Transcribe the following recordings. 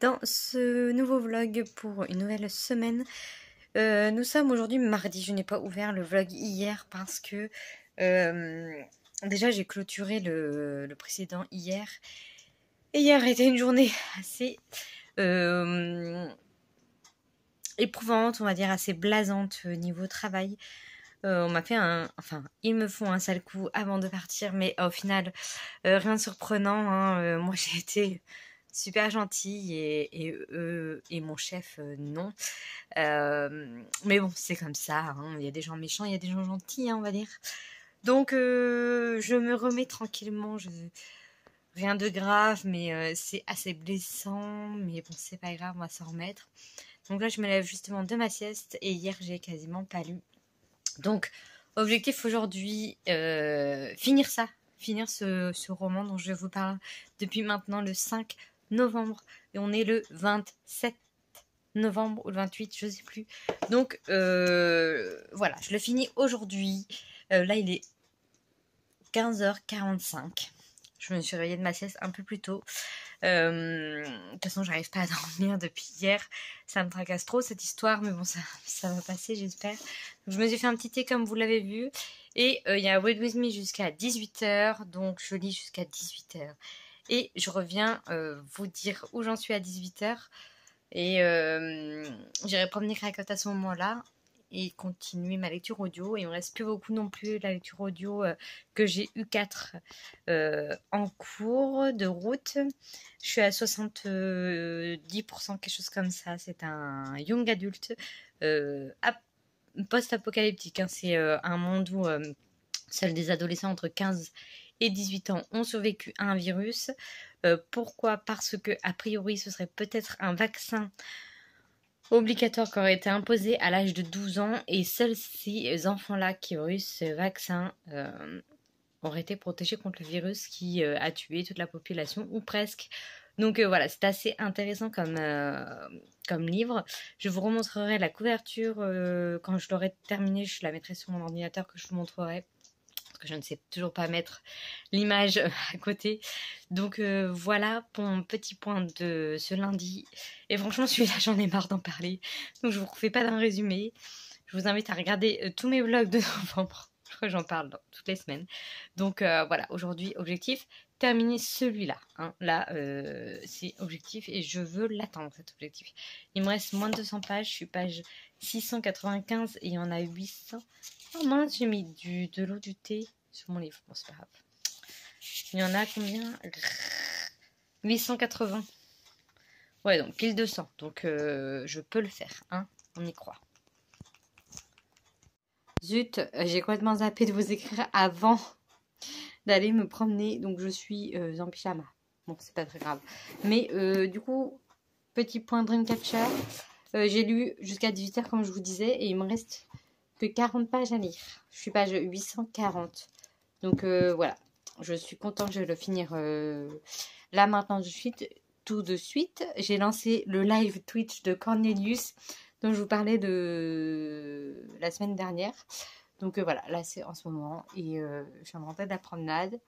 dans ce nouveau vlog pour une nouvelle semaine. Nous sommes aujourd'hui mardi, je n'ai pas ouvert le vlog hier parce que déjà j'ai clôturé le précédent hier. Et hier était une journée assez éprouvante, on va dire assez blasante niveau travail. On m'a fait ils me font un sale coup avant de partir, mais au final, rien de surprenant, hein. Moi j'ai été super gentille et mon chef, non. Mais bon, c'est comme ça, hein. Il y a des gens méchants, il y a des gens gentils, hein, on va dire. Donc je me remets tranquillement, rien de grave, mais c'est assez blessant, mais bon, c'est pas grave, on va s'en remettre. Donc là, je me lève justement de ma sieste et hier, j'ai quasiment pas lu. Donc, objectif aujourd'hui, finir ce roman dont je vous parle depuis maintenant le 5 novembre. Et on est le 27 novembre ou le 28, je sais plus. Donc, voilà, je le finis aujourd'hui. Là, il est 15h45. Je me suis réveillée de ma sieste un peu plus tôt. De toute façon, j'arrive pas à dormir depuis hier. Ça me tracasse trop cette histoire, mais bon, ça va passer, j'espère. Je me suis fait un petit thé comme vous l'avez vu. Et il y a Read With Me jusqu'à 18h. Donc, je lis jusqu'à 18h. Et je reviens vous dire où j'en suis à 18h. Et j'irai promener Cracotte à ce moment-là et continuer ma lecture audio. Et il me reste plus beaucoup non plus la lecture audio que j'ai eu 4 en cours de route. Je suis à 70%, quelque chose comme ça. C'est un young adulte post-apocalyptique, hein. C'est un monde où seuls des adolescents entre 15 et 18 ans ont survécu à un virus. Pourquoi? Parce que, a priori, ce serait peut-être un vaccin obligatoire qui aurait été imposé à l'âge de 12 ans et seuls ces enfants-là qui auraient eu ce vaccin auraient été protégés contre le virus qui a tué toute la population, ou presque. Donc voilà, c'est assez intéressant comme livre. Je vous remontrerai la couverture quand je l'aurai terminée. Je la mettrai sur mon ordinateur que je vous montrerai. Parce que je ne sais toujours pas mettre l'image à côté. Donc voilà pour mon petit point de ce lundi. Et franchement, celui-là, j'en ai marre d'en parler. Donc je vous refais pas d'un résumé. Je vous invite à regarder tous mes vlogs de novembre. Je crois que j'en parle dans toutes les semaines. Donc voilà, aujourd'hui, objectif, terminer celui-là. Hein. Là, c'est objectif et je veux l'atteindre, cet objectif. Il me reste moins de 200 pages. Je suis page 695 et il y en a 800. Oh mince, j'ai mis de l'eau du thé sur mon livre. Bon, c'est pas grave. Il y en a combien? 880. Ouais, donc pile 200. Donc je peux le faire, hein. On y croit. Zut, j'ai complètement zappé de vous écrire avant d'aller me promener. Donc je suis en pyjama. Bon, c'est pas très grave. Mais du coup, petit point Dreamcatcher. J'ai lu jusqu'à 18h comme je vous disais. Et il me reste que 40 pages à lire. Je suis page 840. Donc voilà. Je suis contente, je vais le finir là maintenant tout de suite. J'ai lancé le live Twitch de Cornelius dont je vous parlais de la semaine dernière. Donc voilà, là c'est en ce moment et je suis en rentrée de la promenade.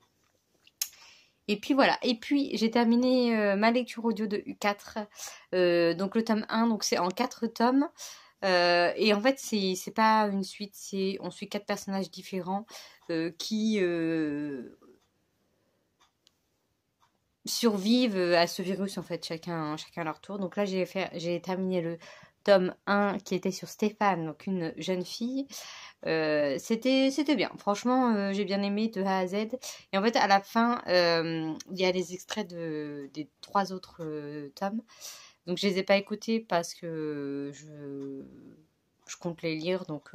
Et puis voilà, et puis j'ai terminé ma lecture audio de U4, donc le tome 1, donc c'est en 4 tomes. Et en fait, c'est pas une suite, on suit 4 personnages différents qui survivent à ce virus, en fait, chacun à leur tour. Donc là, j'ai terminé le tome 1 qui était sur Stéphane, donc une jeune fille. C'était bien. Franchement, j'ai bien aimé de A à Z. Et en fait, à la fin, il y a les extraits des 3 autres tomes. Donc je les ai pas écoutés parce que je compte les lire. Donc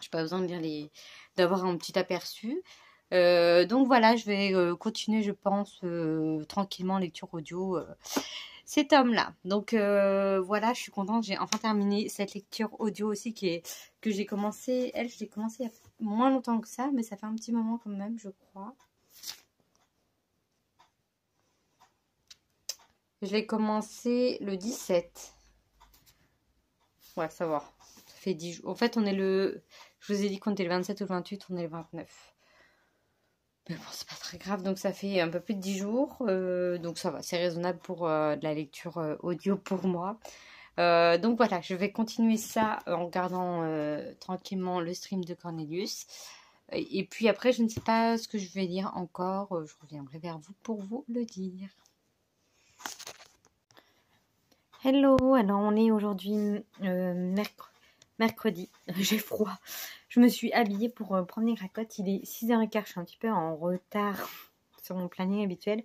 j'ai pas besoin de lire d'avoir un petit aperçu. Donc voilà, je vais continuer, je pense, tranquillement lecture audio cet homme-là. Donc voilà, je suis contente, j'ai enfin terminé cette lecture audio aussi que j'ai commencé. Je l'ai commencé il y a moins longtemps que ça, mais ça fait un petit moment quand même, je crois. Je l'ai commencé le 17. Ouais, ça va. Ça fait 10 jours. En fait, je vous ai dit qu'on était le 27 ou le 28, on est le 29. Mais bon, c'est pas très grave, donc ça fait un peu plus de 10 jours, donc ça va, c'est raisonnable pour de la lecture audio pour moi. Donc voilà, je vais continuer ça en regardant tranquillement le stream de Cornelius. Et puis après, je ne sais pas ce que je vais lire encore, je reviendrai vers vous pour vous le dire. Hello, alors on est aujourd'hui mercredi, j'ai froid. Je me suis habillée pour prendre les cracottes, il est 6h15, je suis un petit peu en retard sur mon planning habituel.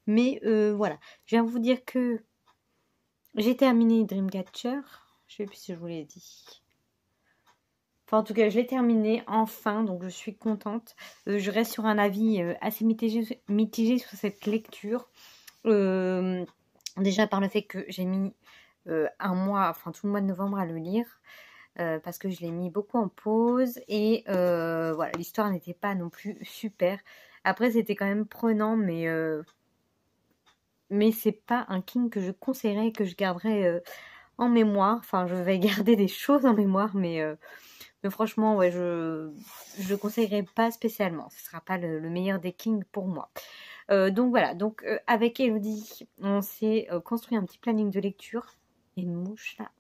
Mais voilà, je viens vous dire que j'ai terminé Dreamcatcher, je sais plus si je vous l'ai dit. Enfin en tout cas, je l'ai terminé enfin, donc je suis contente. Je reste sur un avis assez mitigé sur cette lecture. Déjà par le fait que j'ai mis un mois, enfin tout le mois de novembre à le lire, parce que je l'ai mis beaucoup en pause et voilà, l'histoire n'était pas non plus super. Après c'était quand même prenant, mais c'est pas un King que je conseillerais, que je garderais en mémoire. Enfin je vais garder des choses en mémoire, mais franchement ouais, je le conseillerais pas spécialement. Ce sera pas le meilleur des Kings pour moi. Donc voilà, donc avec Elodie, on s'est construit un petit planning de lecture. Et une mouche là.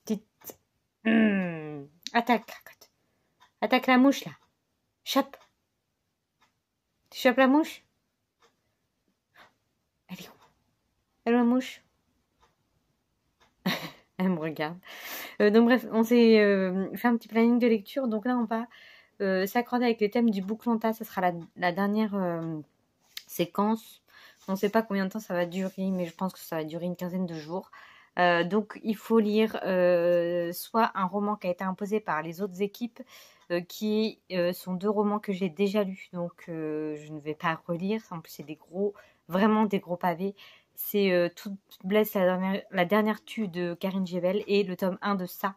Petite. Attaque, cracotte. Attaque la mouche là. Chope. Tu chopes la mouche? Elle est où? Elle est où la mouche? Elle me regarde. Donc bref, on s'est fait un petit planning de lecture. Donc là, on va s'accorder avec les thèmes du Bouclanta. Ce sera la dernière séquence. On ne sait pas combien de temps ça va durer, mais je pense que ça va durer une quinzaine de jours. Donc il faut lire soit un roman qui a été imposé par les autres équipes, qui sont 2 romans que j'ai déjà lus. Donc je ne vais pas relire. En plus, c'est vraiment des gros pavés. C'est Toute blesse la dernière tue de Karine Jevel et le tome 1 de ça.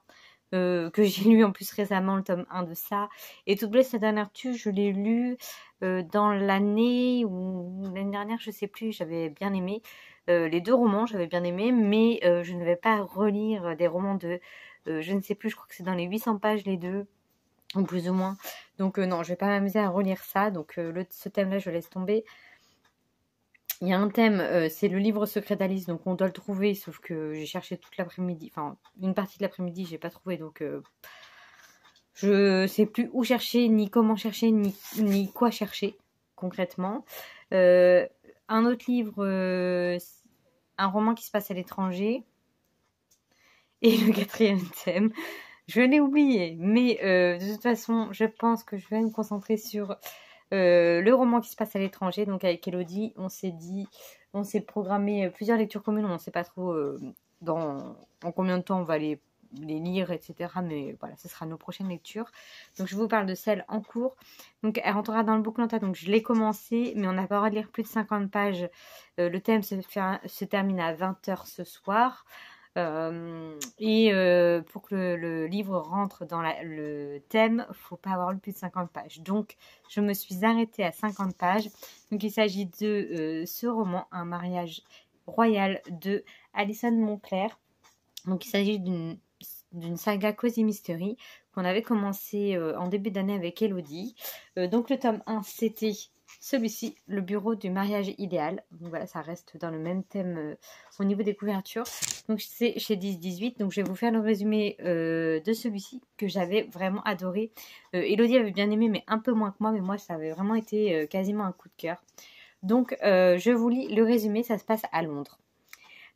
Que j'ai lu en plus récemment, le tome 1 de ça. Et Toute blesse la dernière tue, je l'ai lu dans l'année ou l'année dernière, je sais plus, j'avais bien aimé. Les 2 romans, j'avais bien aimé, mais je ne vais pas relire des romans de, je ne sais plus, je crois que c'est dans les 800 pages les 2, ou plus ou moins. Donc non, je vais pas m'amuser à relire ça, donc ce thème-là, je laisse tomber. Il y a un thème, c'est le livre secret d'Alice, donc on doit le trouver, sauf que j'ai cherché toute l'après-midi, enfin une partie de l'après-midi, j'ai pas trouvé, donc je sais plus où chercher, ni comment chercher, ni quoi chercher concrètement. Un autre livre, un roman qui se passe à l'étranger. Et le 4e thème, je l'ai oublié, mais de toute façon, je pense que je vais me concentrer sur le roman qui se passe à l'étranger. Donc avec Elodie, on s'est programmé plusieurs lectures communes. On ne sait pas trop en combien de temps on va les lire, etc. Mais voilà, ce sera nos prochaines lectures. Donc je vous parle de celle en cours. Donc elle rentrera dans le Bouclanta. Donc je l'ai commencé, mais on n'a pas le droit de lire plus de 50 pages. Le thème se termine à 20h ce soir. Pour que le livre rentre dans le thème, il ne faut pas avoir lu plus de 50 pages. Donc, je me suis arrêtée à 50 pages. Donc, il s'agit de ce roman, Un mariage royal de Alison Moncler. Donc, il s'agit d'une saga Cozy Mystery qu'on avait commencé en début d'année avec Elodie. Donc, le tome 1, c'était celui-ci, le bureau du mariage idéal. Donc voilà, ça reste dans le même thème au niveau des couvertures. Donc c'est chez 10-18. Donc je vais vous faire le résumé de celui-ci que j'avais vraiment adoré. Elodie avait bien aimé, mais un peu moins que moi. Mais moi, ça avait vraiment été quasiment un coup de cœur. Donc je vous lis le résumé. Ça se passe à Londres.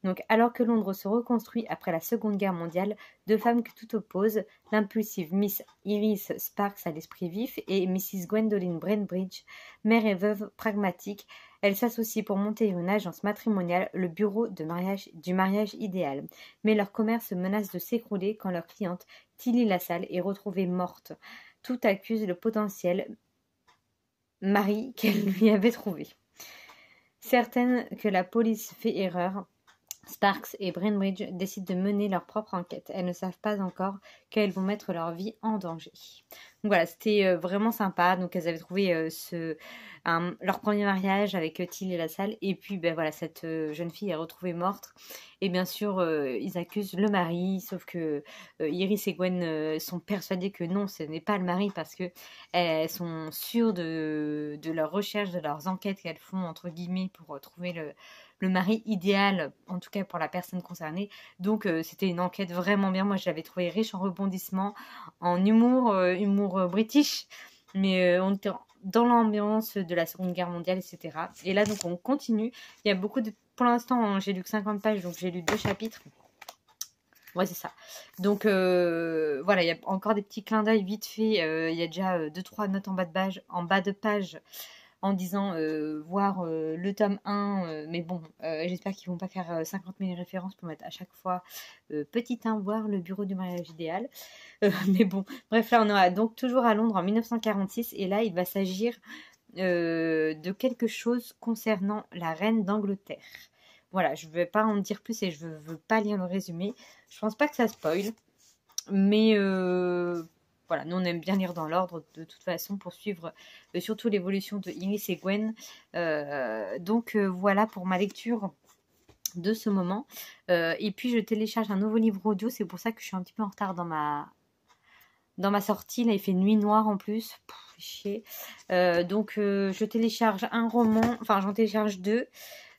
Donc, alors que Londres se reconstruit après la Seconde Guerre mondiale, 2 femmes que tout oppose, l'impulsive Miss Iris Sparks à l'esprit vif et Mrs. Gwendoline Brentbridge, mère et veuve pragmatique, elles s'associent pour monter une agence matrimoniale, le bureau du mariage idéal. Mais leur commerce menace de s'écrouler quand leur cliente, Tilly Lassalle, est retrouvée morte. Tout accuse le potentiel mari qu'elle lui avait trouvé. Certaine que la police fait erreur, Sparks et Bainbridge décident de mener leur propre enquête. Elles ne savent pas encore qu'elles vont mettre leur vie en danger. Donc voilà, c'était vraiment sympa. Donc elles avaient trouvé leur premier mariage avec Till et LaSalle. Et puis ben voilà, cette jeune fille est retrouvée morte. Et bien sûr, ils accusent le mari. Sauf que Iris et Gwen sont persuadées que non, ce n'est pas le mari. Parce que elles sont sûres de leur recherche, de leurs enquêtes qu'elles font, entre guillemets, pour trouver le mari idéal, en tout cas pour la personne concernée. Donc c'était une enquête vraiment bien. Moi je l'avais trouvé riche en rebondissements, en humour british, mais on était dans l'ambiance de la Seconde Guerre mondiale, etc. Et là donc on continue. Il y a beaucoup de... Pour l'instant j'ai lu que 50 pages, donc j'ai lu 2 chapitres. Ouais, c'est ça. Donc voilà, il y a encore des petits clins d'œil vite fait. Il y a déjà 2-3 notes en bas de page en disant voir le tome 1, mais bon, j'espère qu'ils vont pas faire 50 000 références pour mettre à chaque fois petit 1, voir le bureau du mariage idéal. Mais bon, bref, là on est donc toujours à Londres en 1946, et là il va s'agir de quelque chose concernant la reine d'Angleterre. Voilà, je ne vais pas en dire plus et je ne veux pas lire le résumé. Je pense pas que ça spoil, mais voilà, nous on aime bien lire dans l'ordre de toute façon pour suivre surtout l'évolution de Iris et Gwen. Donc voilà pour ma lecture de ce moment. Et puis je télécharge un nouveau livre audio, c'est pour ça que je suis un petit peu en retard dans ma sortie. Là il fait nuit noire en plus, chier. Donc je télécharge un roman, enfin j'en télécharge 2.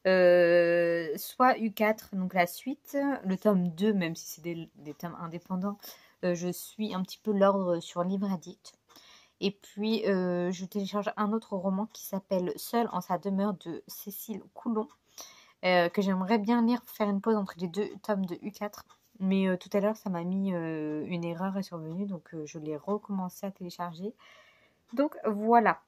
Soit U4, donc la suite, le tome 2, même si c'est des tomes indépendants. Je suis un petit peu l'ordre sur Livre Addict. Et puis, je télécharge un autre roman qui s'appelle Seul en sa demeure de Cécile Coulon, que j'aimerais bien lire, faire une pause entre les 2 tomes de U4. Mais tout à l'heure, ça m'a mis une erreur est survenue, donc je l'ai recommencé à télécharger. Donc voilà.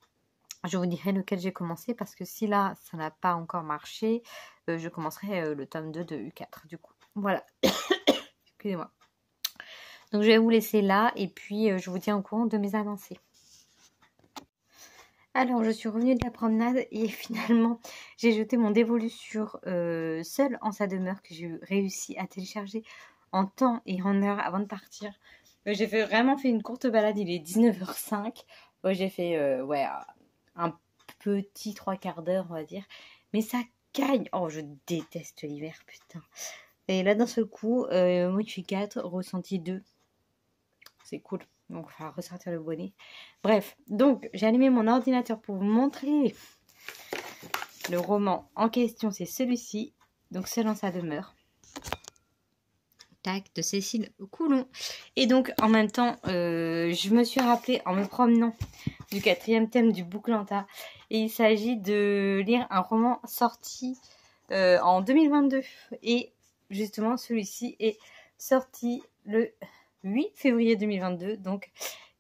Je vous dirai lequel j'ai commencé, parce que si là, ça n'a pas encore marché, je commencerai le tome 2 de U4, du coup. Voilà. Excusez-moi. Donc je vais vous laisser là, et puis je vous tiens au courant de mes avancées. Alors je suis revenue de la promenade, et finalement j'ai jeté mon dévolu sur Seul en sa demeure, que j'ai réussi à télécharger en temps et en heure avant de partir. J'ai vraiment fait une courte balade, il est 19h05. J'ai fait un petit 3/4 d'heure, on va dire. Mais ça caille. Oh, je déteste l'hiver, putain. Et là, d'un seul coup, Mochi 4, ressenti 2. C'est cool. Donc, il va ressortir le bonnet. Bref, donc, j'ai allumé mon ordinateur pour vous montrer le roman en question. C'est celui-ci. Donc, Seul en sa demeure. Tac, de Cécile Coulon. Et donc, en même temps, je me suis rappelé en me promenant du 4e thème du Bouclanta. Et il s'agit de lire un roman sorti en 2022. Et justement, celui-ci est sorti le 8 février 2022. Donc,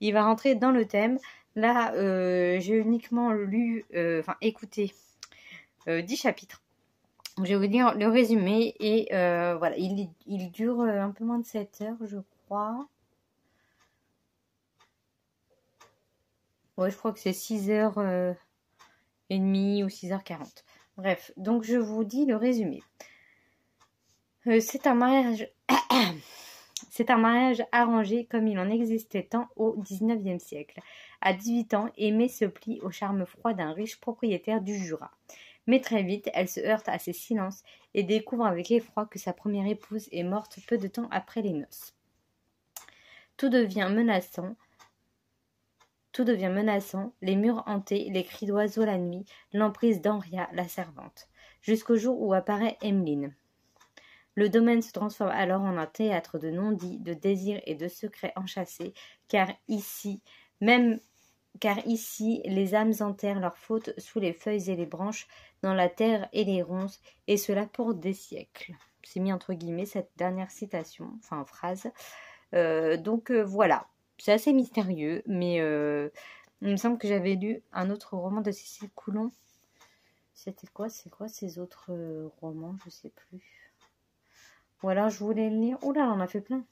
il va rentrer dans le thème. Là, j'ai uniquement écouté 10 chapitres. Je vais vous lire le résumé. Et voilà, il dure un peu moins de 7 heures, je crois. Ouais, je crois que c'est 6h30 ou 6h40. Bref, donc je vous dis le résumé. C'est un mariage... C'est un mariage arrangé comme il en existait tant au XIXe siècle. À 18 ans, Aimée se plie au charme froid d'un riche propriétaire du Jura. Mais très vite, elle se heurte à ses silences et découvre avec effroi que sa première épouse est morte peu de temps après les noces. Tout devient menaçant, les murs hantés, les cris d'oiseaux la nuit, l'emprise d'Henria, la servante, jusqu'au jour où apparaît Emmeline. Le domaine se transforme alors en un théâtre de non-dits, de désirs et de secrets enchâssés, car ici, les âmes enterrent leurs fautes sous les feuilles et les branches, dans la terre et les ronces, et cela pour des siècles. C'est mis entre guillemets cette dernière citation, enfin phrase. Donc voilà. C'est assez mystérieux, mais il me semble que j'avais lu un autre roman de Cécile Coulon. C'était quoi? C'est quoi ces autres romans? Je sais plus. Ou alors je voulais le lire. Oula, on en a fait plein.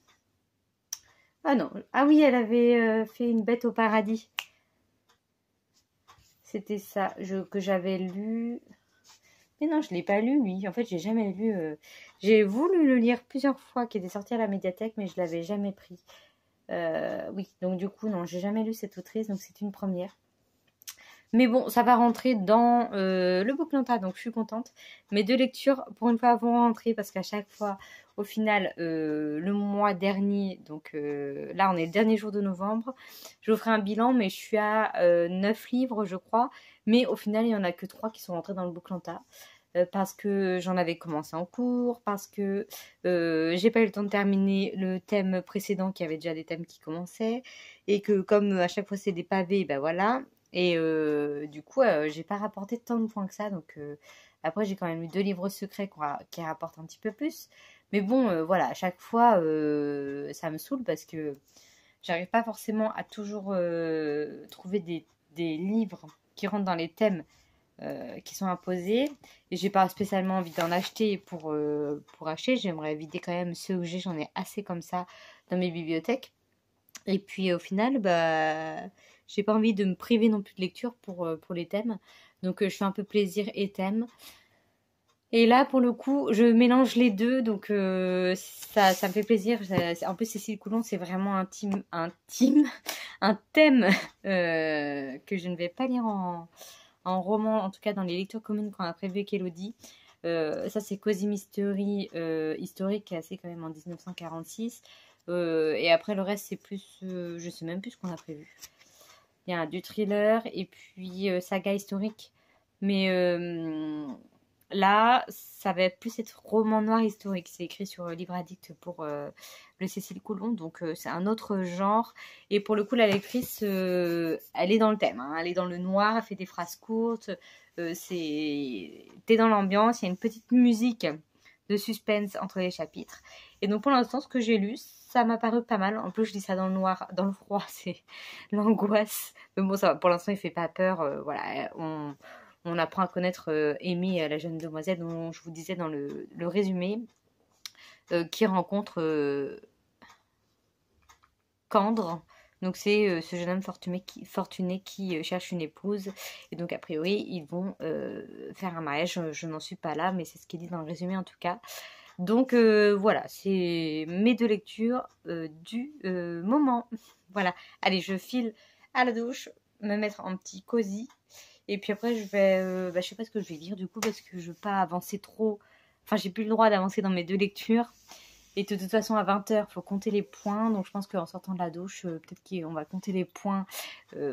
Ah non. Ah oui, elle avait fait Une bête au paradis. C'était ça que j'avais lu. Mais non, je l'ai pas lu, lui. En fait, j'ai jamais lu. J'ai voulu le lire plusieurs fois, qui était sorti à la médiathèque, mais je l'avais jamais pris. Oui, donc du coup, non, j'ai jamais lu cette autrice, donc c'est une première. Mais bon, ça va rentrer dans le Booklanta, donc je suis contente. Mes deux lectures, pour une fois, vont rentrer parce qu'à chaque fois, au final, le mois dernier, donc là, on est le dernier jour de novembre, je vous ferai un bilan, mais je suis à 9 livres, je crois. Mais au final, il n'y en a que 3 qui sont rentrés dans le Booklanta. Parce que j'en avais commencé en cours, parce que j'ai pas eu le temps de terminer le thème précédent qui avait déjà des thèmes qui commençaient, et que comme à chaque fois c'est des pavés, ben voilà. Et du coup, j'ai pas rapporté tant de points que ça. Donc après, j'ai quand même eu 2 livres secrets qui rapportent un petit peu plus. Mais bon, voilà, à chaque fois, ça me saoule parce que j'arrive pas forcément à toujours trouver des livres qui rentrent dans les thèmes qui sont imposés. Et j'ai pas spécialement envie d'en acheter pour acheter. J'aimerais vider quand même ceux où j'en ai assez comme ça dans mes bibliothèques. Et puis au final, bah, j'ai pas envie de me priver non plus de lecture pour les thèmes. Donc je fais un peu plaisir et thème. Et là, pour le coup, je mélange les deux, donc ça me fait plaisir. En plus, Cécile Coulon, c'est vraiment un thème que je ne vais pas lire en roman, en tout cas dans les lectures communes qu'on a prévu avec Elodie. Ça, c'est Cozy Mystery historique, qui est assez quand même en 1946. Et après, le reste, c'est plus... je sais même plus ce qu'on a prévu. Il y a du thriller et puis saga historique. Mais là, ça va plus être roman noir historique. C'est écrit sur Livre Addict pour le Cécile Coulon. Donc, c'est un autre genre. Et pour le coup, la lectrice, elle est dans le thème. Hein. Elle est dans le noir, elle fait des phrases courtes. T'es dans l'ambiance. Il y a une petite musique de suspense entre les chapitres. Et donc, pour l'instant, ce que j'ai lu, ça m'a paru pas mal. En plus, je lis ça dans le noir, dans le froid, c'est l'angoisse. Mais bon, ça va. Pour l'instant, il fait pas peur. Voilà, on apprend à connaître Amy, la jeune demoiselle dont je vous disais dans le résumé, qui rencontre Candre. Donc c'est ce jeune homme fortuné qui cherche une épouse. Et donc a priori, ils vont faire un mariage. Je n'en suis pas là, mais c'est ce qu'ils disent dans le résumé en tout cas. Donc voilà, c'est mes 2 lectures du moment. Voilà, allez, je file à la douche, me mettre en petit cosy. Et puis après, je vais, je sais pas ce que je vais lire du coup, parce que je veux pas avancer trop. Enfin, j'ai plus le droit d'avancer dans mes 2 lectures. Et de toute façon, à 20h, il faut compter les points. Donc, je pense qu'en sortant de la douche, peut-être qu'on va compter les points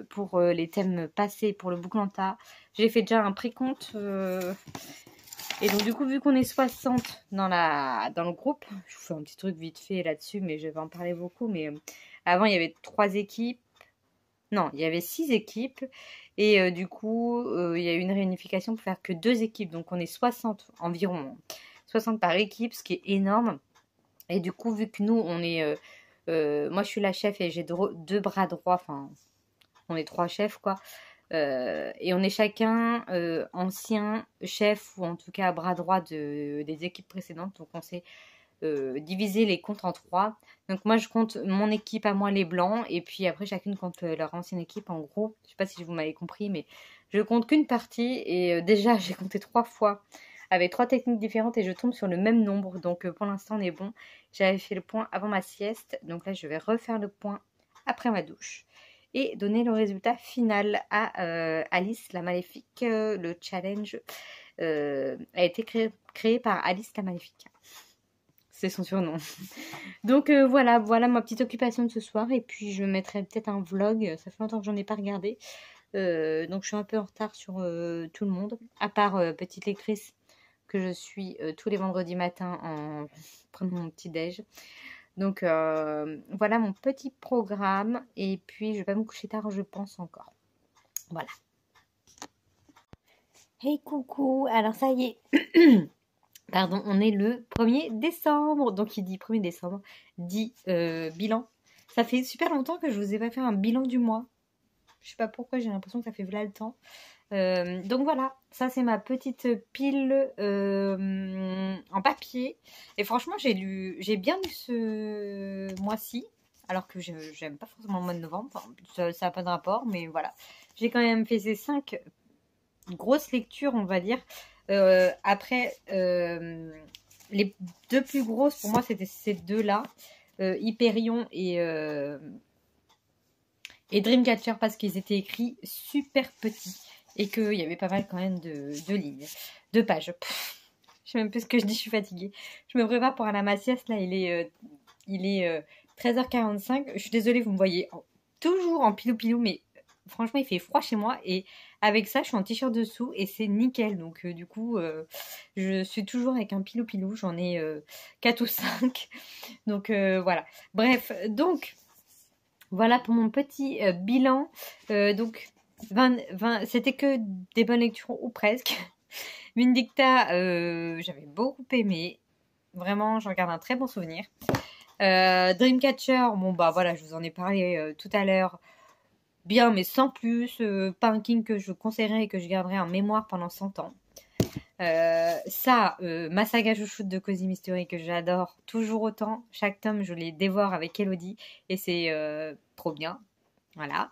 pour les thèmes passés pour le Booklanta. J'ai fait déjà un précompte. Et donc, du coup, vu qu'on est 60 dans le groupe, je vous fais un petit truc vite fait là-dessus, mais je vais en parler beaucoup. Mais avant, il y avait 3 équipes. Non, il y avait 6 équipes. Et du coup, il y a eu une réunification pour faire que 2 équipes. Donc, on est 60 environ. 60 par équipe, ce qui est énorme. Et du coup, vu que nous, on est... moi, je suis la chef et j'ai 2 bras droits. Enfin, on est 3 chefs, quoi. Et on est chacun ancien chef ou en tout cas bras droit des équipes précédentes. Donc, on s'est diviser les comptes en 3. Donc moi je compte mon équipe à moi les blancs et puis après chacune compte leur ancienne équipe en gros. Je sais pas si vous m'avez compris mais je compte qu'une partie et déjà j'ai compté 3 fois avec 3 techniques différentes et je tombe sur le même nombre. Donc pour l'instant on est bon. J'avais fait le point avant ma sieste donc là je vais refaire le point après ma douche et donner le résultat final à Alice la Maléfique. Le challenge a été créé par Alice la Maléfique. C'est son surnom. Donc voilà ma petite occupation de ce soir. Et puis je mettrai peut-être un vlog. Ça fait longtemps que j'en ai pas regardé. Donc je suis un peu en retard sur tout le monde. À part petite lectrice que je suis tous les vendredis matins en prenant mon petit déj. Donc voilà mon petit programme. Et puis je vais pas me coucher tard, je pense encore. Voilà. Hey coucou. Alors ça y est. Pardon, on est le 1er décembre. Donc, il dit 1er décembre, dit bilan. Ça fait super longtemps que je vous ai pas fait un bilan du mois. Je sais pas pourquoi, j'ai l'impression que ça fait voilà le temps. Donc voilà, ça c'est ma petite pile en papier. Et franchement, j'ai bien lu ce mois-ci. Alors que j'aime pas forcément le mois de novembre. Enfin, ça n'a pas de rapport, mais voilà. J'ai quand même fait ces 5 grosses lectures, on va dire. Après, les deux plus grosses pour moi, c'était ces deux-là, Hyperion et Dreamcatcher, parce qu'ils étaient écrits super petits et qu'il y avait pas mal quand même de lignes, de pages. Je sais même plus ce que je dis, je suis fatiguée. Je me prépare pour aller à ma sieste, là, il est 13h45. Je suis désolée, vous me voyez toujours en pilou-pilou, mais franchement, il fait froid chez moi. Et avec ça, je suis en t-shirt dessous et c'est nickel. Donc, du coup, je suis toujours avec un pilou-pilou. J'en ai 4 ou 5. Donc, voilà. Bref, donc, voilà pour mon petit bilan. Donc, 20, c'était que des bonnes lectures, ou presque. Vindicta, j'avais beaucoup aimé. Vraiment, j'en garde un très bon souvenir. Dreamcatcher, bon bah voilà, je vous en ai parlé tout à l'heure. Bien, mais sans plus. Pas un king que je conseillerais et que je garderai en mémoire pendant 100 ans. Ma saga chouchoute de Cozy Mystery que j'adore toujours autant. Chaque tome, je les dévore avec Elodie et c'est trop bien. Voilà.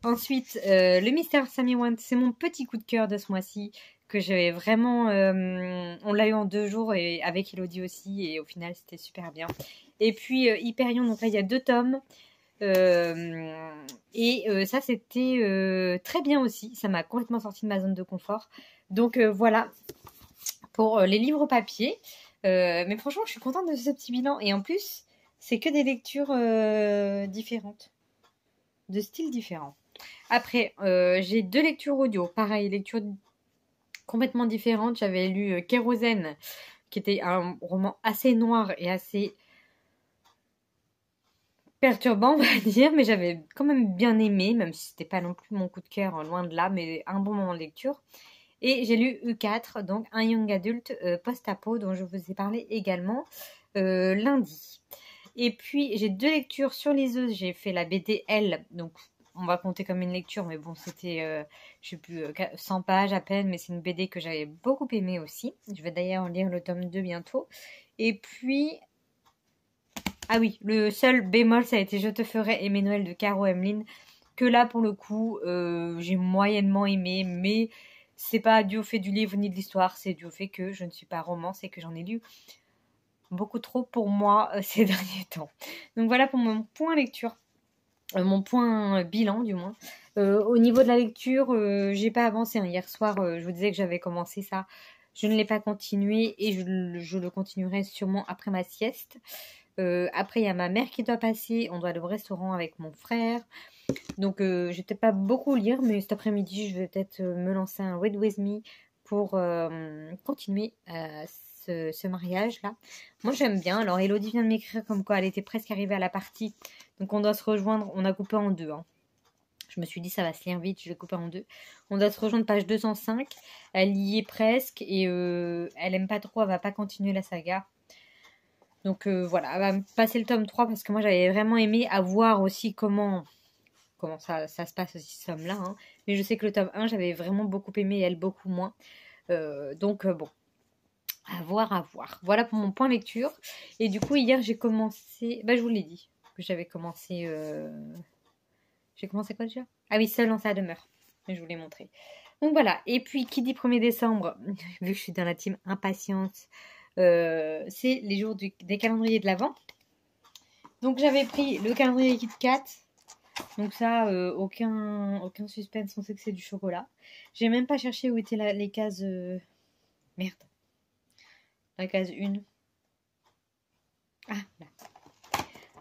Ensuite, le Mystère Sammy Want, c'est mon petit coup de cœur de ce mois-ci que j'avais vraiment. On l'a eu en 2 jours et avec Elodie aussi et au final c'était super bien. Et puis Hyperion, donc là il y a 2 tomes. Ça c'était très bien aussi. Ça m'a complètement sorti de ma zone de confort. Donc voilà pour les livres papier. Mais franchement, je suis contente de ce petit bilan. Et en plus, c'est que des lectures différentes, de styles différents. Après, j'ai 2 lectures audio. Pareil, lectures complètement différentes. J'avais lu Kérosène, qui était un roman assez noir et assez perturbant, on va dire, mais j'avais quand même bien aimé, même si c'était pas non plus mon coup de cœur, loin de là, mais un bon moment de lecture. Et j'ai lu U4, donc un young adulte post-apo, dont je vous ai parlé également lundi. Et puis j'ai 2 lectures sur liseuse. J'ai fait la BD L, donc on va compter comme une lecture, mais bon, c'était, je sais plus, 100 pages à peine, mais c'est une BD que j'avais beaucoup aimée aussi. Je vais d'ailleurs lire le tome 2 bientôt. Et puis, ah oui, le seul bémol, ça a été Je te ferai aimer Noël de Caro Emeline, que là, pour le coup, j'ai moyennement aimé, mais c'est pas dû au fait du livre ni de l'histoire, c'est dû au fait que je ne suis pas romance et que j'en ai lu beaucoup trop pour moi ces derniers temps. Donc voilà pour mon point lecture, mon point bilan du moins. Au niveau de la lecture, j'ai pas avancé. Hier soir, je vous disais que j'avais commencé ça. Je ne l'ai pas continué et je le continuerai sûrement après ma sieste. Après, il y a ma mère qui doit passer. On doit aller au restaurant avec mon frère. Donc, je vais peut-être pas beaucoup lire, mais cet après-midi, je vais peut-être me lancer un Read With Me pour continuer ce mariage-là. Moi, j'aime bien. Alors, Elodie vient de m'écrire comme quoi elle était presque arrivée à la partie. Donc, on doit se rejoindre. On a coupé en 2. Hein. Je me suis dit, ça va se lire vite. Je vais couper en 2. On doit se rejoindre page 205. Elle y est presque. Et elle aime pas trop. Elle va pas continuer la saga. Donc, voilà. Elle va me passer le tome 3 parce que moi, j'avais vraiment aimé voir aussi comment ça se passe aussi ce tome-là. Hein. Mais je sais que le tome 1, j'avais vraiment beaucoup aimé et elle beaucoup moins. Donc, bon. À voir, à voir. Voilà pour mon point lecture. Et du coup, hier, j'ai commencé... Bah, je vous l'ai dit. Que j'avais commencé... J'ai commencé quoi déjà? Ah oui, Seul en sa demeure. Je vous l'ai montré. Donc voilà. Et puis, qui dit 1er décembre, vu que je suis dans la team impatience, c'est les jours des calendriers de l'Avent. Donc, j'avais pris le calendrier Kit Kat. Donc ça, aucun suspense, on sait que c'est du chocolat. J'ai même pas cherché où étaient les cases... Merde. La case 1. Ah, là.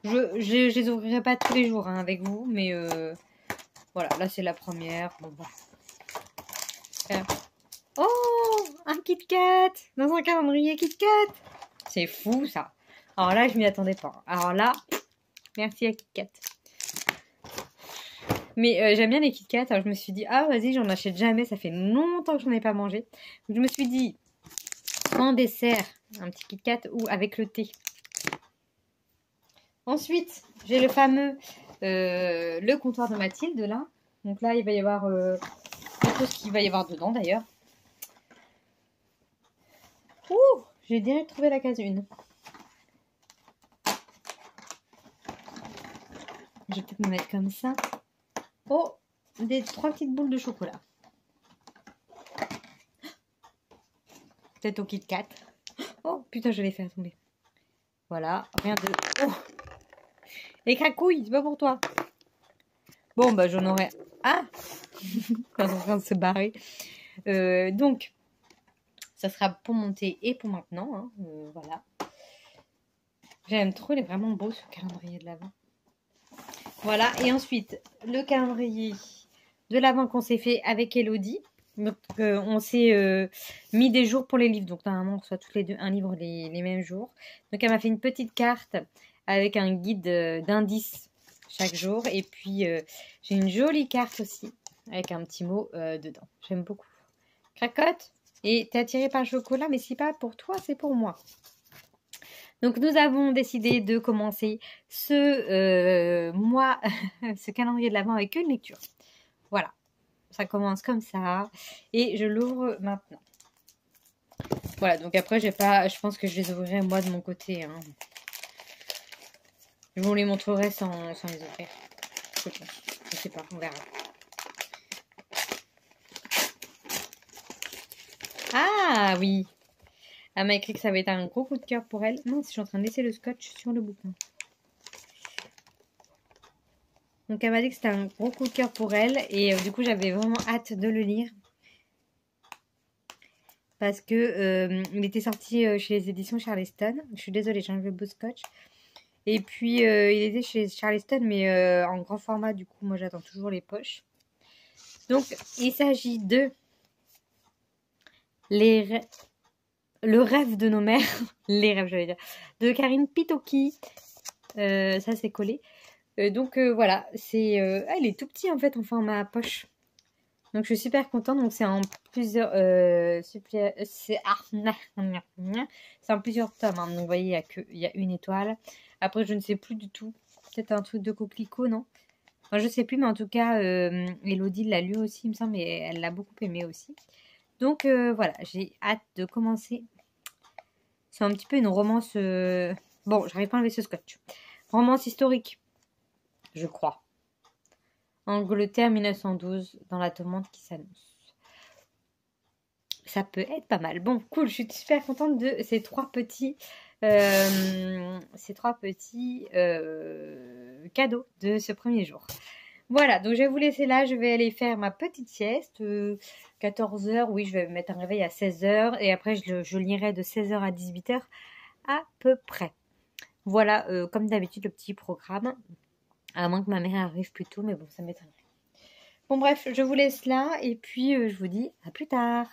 Je les ouvrirai pas tous les jours hein, avec vous, mais voilà, là c'est la première. Bon, voilà. Oh, un Kit Kat dans un calendrier Kit Kat. C'est fou ça. Alors là, je m'y attendais pas. Alors là, merci à Kit Kat. Mais j'aime bien les Kit Kat, alors je me suis dit, ah vas-y, j'en achète jamais, ça fait longtemps que j'en ai pas mangé. Donc je me suis dit, en dessert, un petit Kit Kat ou avec le thé. Ensuite, j'ai le fameux le comptoir de Mathilde là. Donc là, il va y avoir quelque chose qu'il va y avoir dedans d'ailleurs. Ouh, j'ai direct trouvé la case 1. Je vais peut-être me mettre comme ça. Oh, 3 petites boules de chocolat. peut-être au Kit Kat. Oh putain, je l'ai fait tomber. Voilà, rien de... Oh, les cracouilles, c'est pas pour toi. Bon, bah j'en aurais... Ah on est en train de se barrer. Donc, ça sera pour mon thé et pour maintenant. Hein. Voilà. J'aime trop, il est vraiment beau ce calendrier de l'Avent. Voilà, et ensuite, le calendrier de l'Avent qu'on s'est fait avec Elodie. Donc, on s'est mis des jours pour les livres. Donc, normalement, on reçoit toutes les deux un livre les mêmes jours. Donc, elle m'a fait une petite carte avec un guide d'indices chaque jour. Et puis, j'ai une jolie carte aussi avec un petit mot dedans. J'aime beaucoup. Cracotte, et t'es attirée par le chocolat, mais c'est pas pour toi, c'est pour moi. Donc, nous avons décidé de commencer ce mois, ce calendrier de l'Avent avec une lecture. Voilà. Ça commence comme ça. Et je l'ouvre maintenant. Voilà, donc après, je pense que je les ouvrirai moi de mon côté. Hein. Je vous les montrerai sans les ouvrir. Je sais pas, on verra. Ah oui. Elle m'a écrit que ça avait été un gros coup de cœur pour elle. Non, je suis en train de laisser le scotch sur le bouquin. Donc elle m'a dit que c'était un gros coup de cœur pour elle. Et du coup j'avais vraiment hâte de le lire. Parce que il était sorti chez les éditions Charleston. Je suis désolée, j'ai enlevé le beau scotch. Et puis il était chez Charleston mais en grand format. Du coup moi j'attends toujours les poches. Donc il s'agit de Le rêve de nos mères. Les rêves j'allais dire. De Karine Pitoki. Ça c'est collé. Donc voilà, elle est tout petit en fait en format poche. Donc je suis super contente. Donc c'est en plusieurs c'est en plusieurs tomes. Hein. Donc vous voyez, il y a une étoile. Après je ne sais plus du tout. Peut-être un truc de coquelicot, non? Enfin je sais plus, mais en tout cas Elodie l'a lu aussi, il me semble, et elle l'a beaucoup aimé aussi. Donc voilà, j'ai hâte de commencer. C'est un petit peu une romance... Bon, j'arrive pas à enlever ce scotch. Romance historique. Je crois. Angleterre 1912, dans la tourmente qui s'annonce. Ça peut être pas mal. Bon, cool, je suis super contente de ces trois petits cadeaux de ce premier jour. Voilà, donc je vais vous laisser là, je vais aller faire ma petite sieste. 14h, oui, je vais mettre un réveil à 16h. Et après, je lirai de 16h à 18h à peu près. Voilà, comme d'habitude, le petit programme. À moins que ma mère arrive plus tôt, mais bon, ça m'étonnerait. Bon, bref, je vous laisse là et puis je vous dis à plus tard.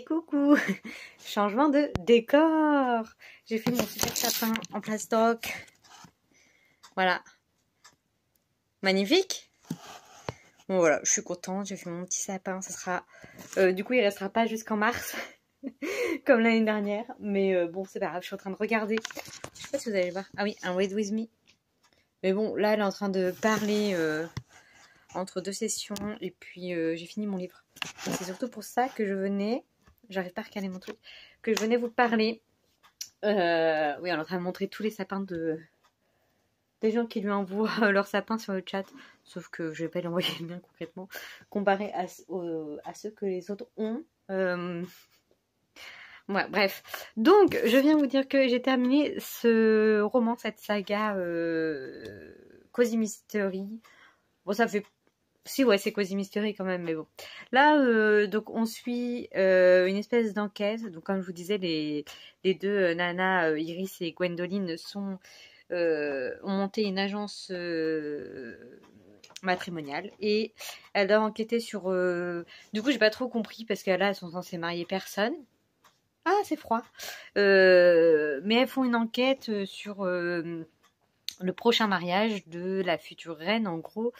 coucou. Changement de décor. J'ai fait mon super sapin en plastoc. Voilà. Magnifique. Bon voilà, je suis contente, j'ai fait mon petit sapin. Ça sera, du coup, il restera pas jusqu'en mars, comme l'année dernière. Mais bon, c'est pas grave, je suis en train de regarder. Je sais pas si vous allez voir. Ah oui, un Wait With Me. Mais bon, là, elle est en train de parler entre deux sessions. Et puis, j'ai fini mon livre. Donc, c'est surtout pour ça que je venais... J'arrive pas à recaler mon truc. Que je venais vous parler. Oui, elle est en train de montrer tous les sapins des gens qui lui envoient leurs sapins sur le chat. Sauf que je vais pas lui envoyer le mien concrètement. Comparé à ceux que les autres ont. Ouais, bref. Donc, je viens vous dire que j'ai terminé ce roman, cette saga Cozy Mystery. Bon, ça fait... Si, ouais, c'est Cozy Mystery quand même, mais bon. Là, donc, on suit une espèce d'enquête. Donc, comme je vous disais, les deux nanas, Iris et Gwendoline, ont monté une agence matrimoniale. Et elles doivent enquêter sur... Du coup, j'ai pas trop compris, parce que là, elles sont censées marier personne. Ah, c'est froid. Mais elles font une enquête sur le prochain mariage de la future reine, en gros.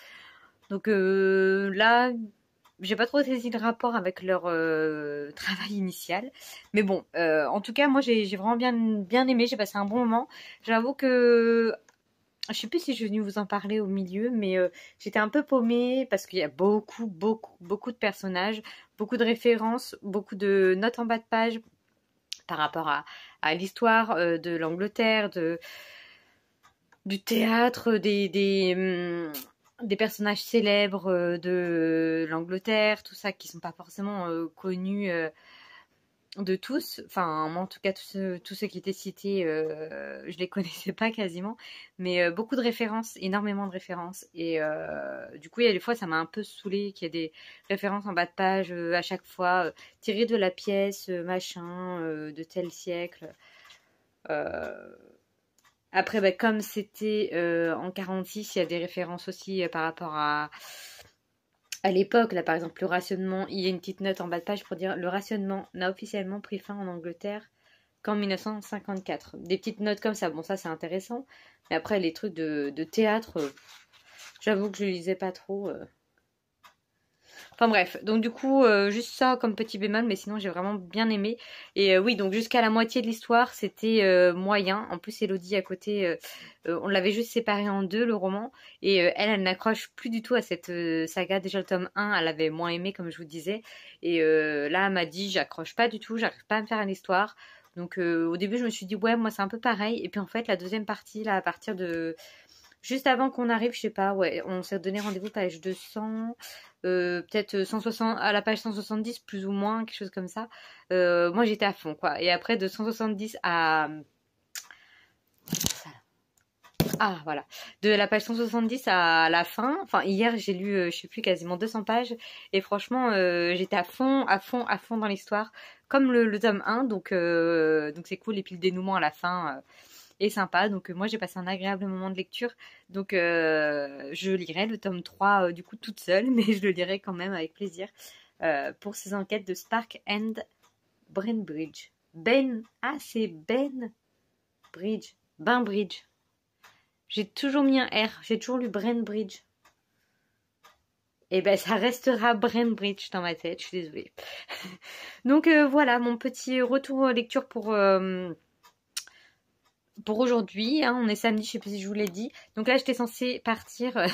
Donc là, j'ai pas trop saisi le rapport avec leur travail initial. Mais bon, en tout cas, moi, j'ai vraiment bien aimé. J'ai passé un bon moment. J'avoue que... Je sais plus si je suis venue vous en parler au milieu, mais j'étais un peu paumée parce qu'il y a beaucoup de personnages, beaucoup de références, beaucoup de notes en bas de page par rapport à l'histoire de l'Angleterre, du théâtre, des personnages célèbres de l'Angleterre, tout ça qui sont pas forcément connus de tous. Enfin, moi en tout cas, tous ceux qui étaient cités, je les connaissais pas quasiment, mais beaucoup de références, énormément de références. Et du coup, il y a des fois, ça m'a un peu saoulée qu'il y ait des références en bas de page à chaque fois, tirées de la pièce, machin, de tel siècle. Après, bah, comme c'était en 46, il y a des références aussi par rapport à l'époque. Là, par exemple, le rationnement, il y a une petite note en bas de page pour dire le rationnement n'a officiellement pris fin en Angleterre qu'en 1954. Des petites notes comme ça, bon, ça c'est intéressant. Mais après, les trucs de théâtre, j'avoue que je lisais pas trop. Enfin bref, donc du coup, juste ça comme petit bémol, mais sinon j'ai vraiment bien aimé. Et oui, donc jusqu'à la moitié de l'histoire, c'était moyen. En plus, Elodie à côté, on l'avait juste séparé en deux, le roman. Et elle n'accroche plus du tout à cette saga. Déjà le tome 1, elle avait moins aimé, comme je vous disais. Et là, elle m'a dit, j'accroche pas du tout, j'arrive pas à me faire une histoire. Donc au début, je me suis dit, ouais, moi c'est un peu pareil. Et puis en fait, la deuxième partie, là, à partir de... Juste avant qu'on arrive, je sais pas, ouais, on s'est donné rendez-vous page 200, peut-être 160, à la page 170, plus ou moins, quelque chose comme ça. Moi, j'étais à fond, quoi. Et après, de 170 à... Ah, voilà. De la page 170 à la fin, enfin, hier, j'ai lu, je sais plus, quasiment 200 pages. Et franchement, j'étais à fond dans l'histoire, comme le tome 1. Donc c'est cool. Et puis le dénouement à la fin... est sympa. Donc moi j'ai passé un agréable moment de lecture. Donc je lirai le tome 3 du coup toute seule, mais je le lirai quand même avec plaisir pour ces enquêtes de Stark and Bainbridge. C'est Bainbridge. Bainbridge. J'ai toujours mis un R, j'ai toujours lu Bainbridge. Et ben ça restera Bainbridge dans ma tête, je suis désolée. Donc voilà mon petit retour lecture pour aujourd'hui, hein. On est samedi, je sais pas si je vous l'ai dit. Donc là, j'étais censée partir.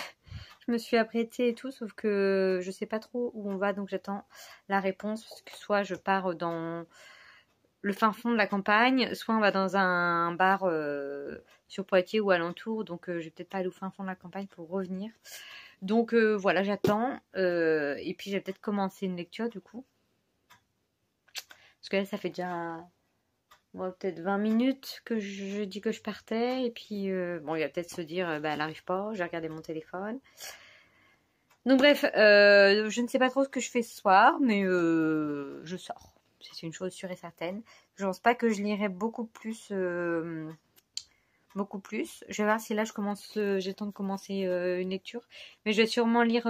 Je me suis apprêtée et tout, sauf que je sais pas trop où on va, donc j'attends la réponse. Parce que soit je pars dans le fin fond de la campagne, soit on va dans un bar sur Poitiers ou alentour. Donc je vais peut-être pas aller au fin fond de la campagne pour revenir. Donc voilà, j'attends. Et puis j'ai peut-être commencé une lecture du coup. Parce que là, ça fait déjà... Bon, peut-être 20 minutes que je dis que je partais. Et puis, bon, il va peut-être se dire, bah, elle n'arrive pas, j'ai regardé mon téléphone. Donc bref, je ne sais pas trop ce que je fais ce soir, mais je sors. C'est une chose sûre et certaine. Je pense pas que je lirai beaucoup plus. Beaucoup plus. Je vais voir si là, j'ai le temps de commencer une lecture. Mais je vais sûrement lire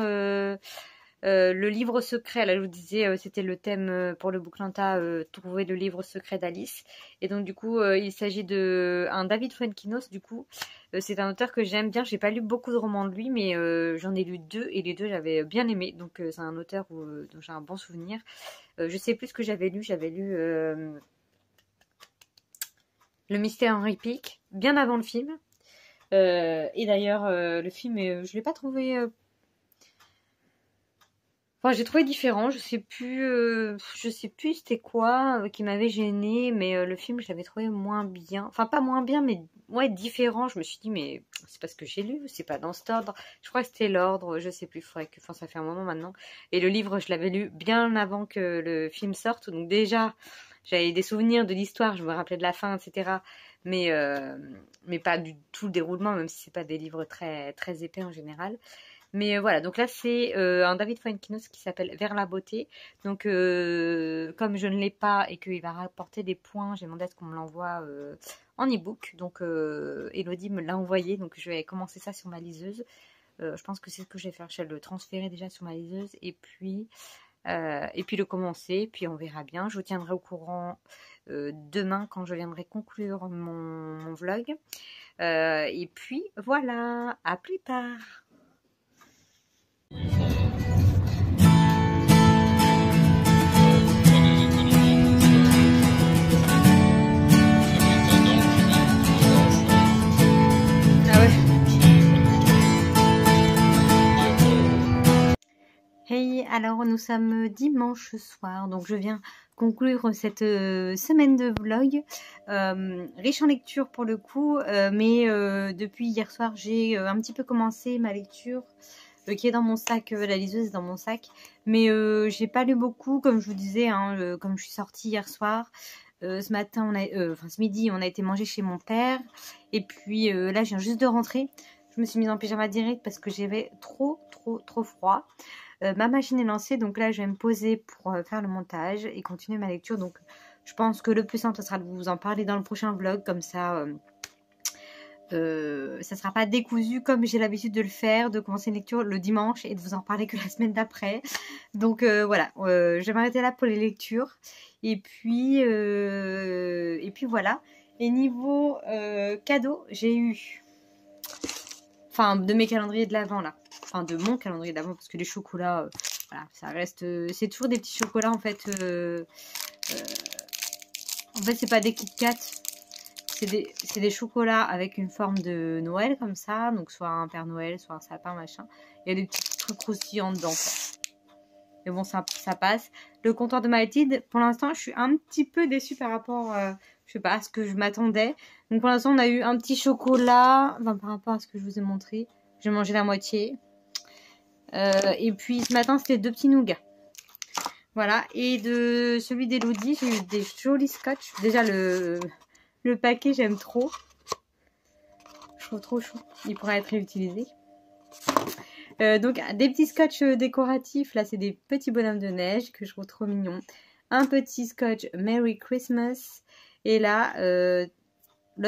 Le livre secret, là je vous disais, c'était le thème pour le Booklanta, trouver le livre secret d'Alice. Et donc du coup, il s'agit de un David Fuenkinos. Du coup, c'est un auteur que j'aime bien. J'ai pas lu beaucoup de romans de lui, mais j'en ai lu 2 et les 2 j'avais bien aimé. Donc c'est un auteur dont j'ai un bon souvenir. Je sais plus ce que j'avais lu. J'avais lu Le Mystère Henry Pic, bien avant le film. Et d'ailleurs, le film, je l'ai pas trouvé. Enfin, j'ai trouvé différent. Je sais plus c'était quoi qui m'avait gêné, mais le film, je l'avais trouvé moins bien. Enfin, pas moins bien, mais ouais, différent. Je me suis dit, mais c'est pas ce que j'ai lu, c'est pas dans cet ordre. Je crois que c'était l'ordre, je sais plus. Enfin, ça fait un moment maintenant. Et le livre, je l'avais lu bien avant que le film sorte. Donc déjà, j'avais des souvenirs de l'histoire. Je me rappelais de la fin, etc. Mais pas du tout le déroulement, même si c'est pas des livres très très épais en général. Mais voilà, donc là c'est un David Fuenkinos qui s'appelle Vers la beauté. Donc comme je ne l'ai pas et qu'il va rapporter des points, j'ai demandé à ce qu'on me l'envoie en e-book. Donc Elodie me l'a envoyé, donc je vais commencer ça sur ma liseuse. Je pense que c'est ce que je vais faire, je vais le transférer déjà sur ma liseuse et puis le commencer, puis on verra bien. Je vous tiendrai au courant demain quand je viendrai conclure mon vlog. Et puis voilà, à plus tard. Hey, alors nous sommes dimanche soir, donc je viens conclure cette semaine de vlog, riche en lecture pour le coup, mais depuis hier soir j'ai un petit peu commencé ma lecture qui est dans mon sac, la liseuse est dans mon sac, mais j'ai pas lu beaucoup comme je vous disais, hein, comme je suis sortie hier soir. Ce midi on a été manger chez mon père et puis là je viens juste de rentrer. Je me suis mise en pyjama direct parce que j'avais trop froid. Ma machine est lancée, donc là je vais me poser pour faire le montage et continuer ma lecture. Donc je pense que le plus simple, ce sera de vous en parler dans le prochain vlog, comme ça ça sera pas décousu comme j'ai l'habitude de le faire, de commencer une lecture le dimanche et de vous en parler que la semaine d'après. Donc voilà, je vais m'arrêter là pour les lectures. Et puis voilà. Et niveau cadeau, j'ai eu... Enfin, de mes calendriers de l'Avent là. Enfin, de mon calendrier d'avant, parce que les chocolats, voilà, ça reste... c'est toujours des petits chocolats, en fait. En fait, c'est pas des Kit Kat. C'est des chocolats avec une forme de Noël, comme ça. Donc, soit un Père Noël, soit un sapin, machin. Il y a des petits trucs croustillants dedans, quoi. Mais bon, ça passe. Le comptoir de Mathilde, pour l'instant, je suis un petit peu déçue par rapport... je sais pas, à ce que je m'attendais. Donc, pour l'instant, on a eu un petit chocolat. Enfin, par rapport à ce que je vous ai montré. J'ai mangé la moitié. Et puis ce matin c'était 2 petits nougats. Voilà. Et de celui d'Elodie, j'ai eu des jolis scotch. Déjà le paquet j'aime trop. Je trouve trop chou. Il pourra être réutilisé. Donc des petits scotch décoratifs. Là c'est des petits bonhommes de neige que je trouve trop mignons. Un petit scotch Merry Christmas. Et là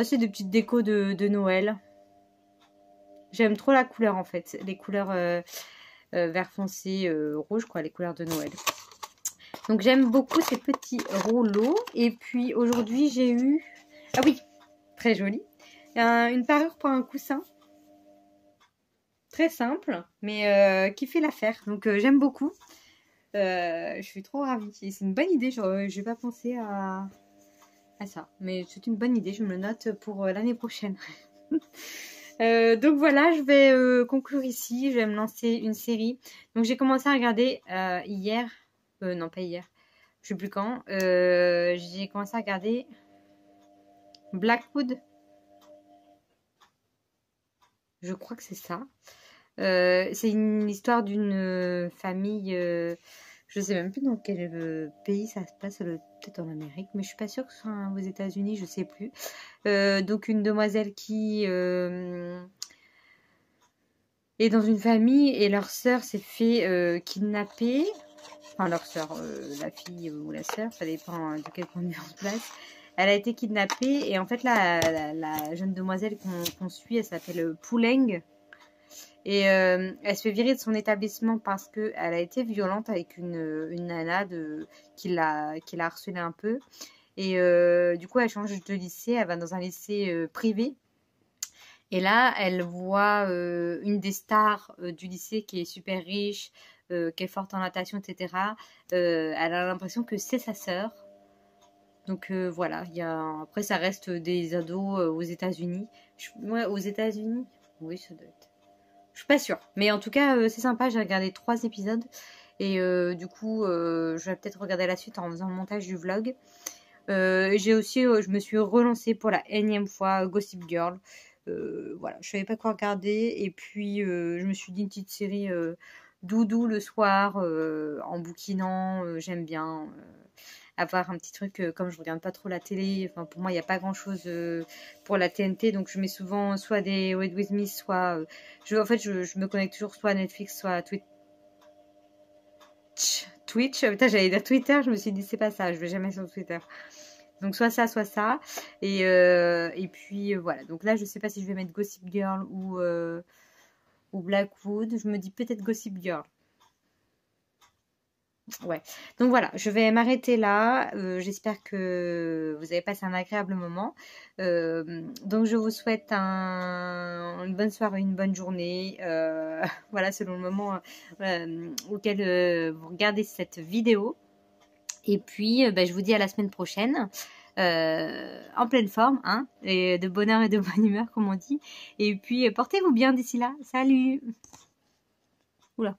c'est des petites décos de Noël. J'aime trop la couleur en fait. Les couleurs... vert foncé, rouge, quoi, les couleurs de Noël. Donc j'aime beaucoup ces petits rouleaux. Et puis aujourd'hui j'ai eu, ah oui, très joli, une parure pour un coussin. Très simple, mais qui fait l'affaire. Donc j'aime beaucoup. Je suis trop ravie. C'est une bonne idée, je n'ai pas pensé à ça. Mais c'est une bonne idée, je me le note pour l'année prochaine. Donc voilà, je vais conclure ici. Je vais me lancer une série. Donc j'ai commencé à regarder hier. Non, pas hier. Je sais plus quand. J'ai commencé à regarder Blackwood. Je crois que c'est ça. C'est une histoire d'une famille. Je sais même plus dans quel pays ça se passe. Peut-être en Amérique, mais je suis pas sûre que ce soit aux États-Unis. Je sais plus. Donc une demoiselle qui est dans une famille et leur sœur s'est fait kidnapper. Enfin leur sœur, la fille ou la sœur, ça dépend de quel point de vue on se place. Elle a été kidnappée et en fait la jeune demoiselle qu'on suit, elle s'appelle Pouleng. Et elle se fait virer de son établissement parce qu'elle a été violente avec une nana qui l'a harcelée un peu. Et du coup, elle change de lycée, elle va dans un lycée privé. Et là, elle voit une des stars du lycée qui est super riche, qui est forte en natation, etc. Elle a l'impression que c'est sa sœur. Donc voilà, après ça reste des ados aux États-Unis. Ouais, aux États-Unis. Oui, ça doit être. Je suis pas sûre. Mais en tout cas, c'est sympa. J'ai regardé 3 épisodes. Et du coup, je vais peut-être regarder la suite en faisant le montage du vlog. J'ai aussi, je me suis relancée pour la énième fois Gossip Girl. Voilà, je savais pas quoi regarder. Et puis, je me suis dit une petite série doudou le soir en bouquinant. J'aime bien avoir un petit truc, comme je regarde pas trop la télé. Enfin, pour moi, il n'y a pas grand chose pour la TNT. Donc, je mets souvent soit des Wait With Me, soit. En fait, je me connecte toujours soit à Netflix, soit à Twitch. Putain, j'allais dire Twitter. Je me suis dit, c'est pas ça. Je vais jamais sur Twitter. Donc soit ça, soit ça. Et puis voilà. Donc là, je sais pas si je vais mettre Gossip Girl ou Blackwood. Je me dis peut-être Gossip Girl. Ouais. Donc voilà, je vais m'arrêter là. J'espère que vous avez passé un agréable moment. Donc je vous souhaite une bonne soirée, une bonne journée. Voilà, selon le moment auquel vous regardez cette vidéo. Et puis, je vous dis à la semaine prochaine, en pleine forme, hein, et de bonheur et de bonne humeur, comme on dit. Et puis, portez-vous bien d'ici là. Salut! Oula.